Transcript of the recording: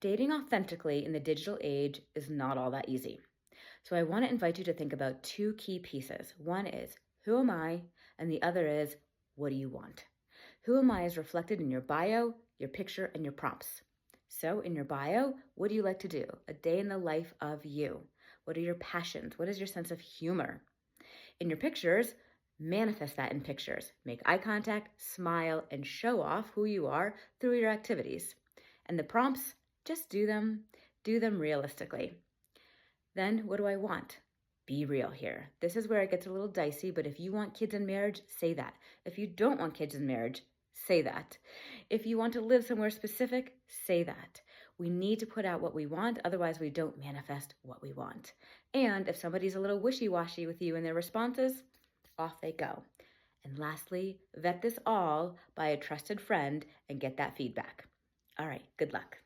Dating authentically in the digital age is not all that easy. So I want to invite you to think about two key pieces. One is, who am I? And the other is, what do you want? Who am I is reflected in your bio, your picture, and your prompts. So in your bio, what do you like to do? A day in the life of you. What are your passions? What is your sense of humor? In your pictures, manifest that in pictures. Make eye contact, smile, and show off who you are through your activities. And the prompts, just do them. Do them realistically. Then what do I want? Be real here. This is where it gets a little dicey, but if you want kids in marriage, say that. If you don't want kids in marriage, say that. If you want to live somewhere specific, say that. We need to put out what we want, otherwise we don't manifest what we want. And if somebody's a little wishy-washy with you in their responses, off they go. And lastly, vet this all by a trusted friend and get that feedback. All right, good luck.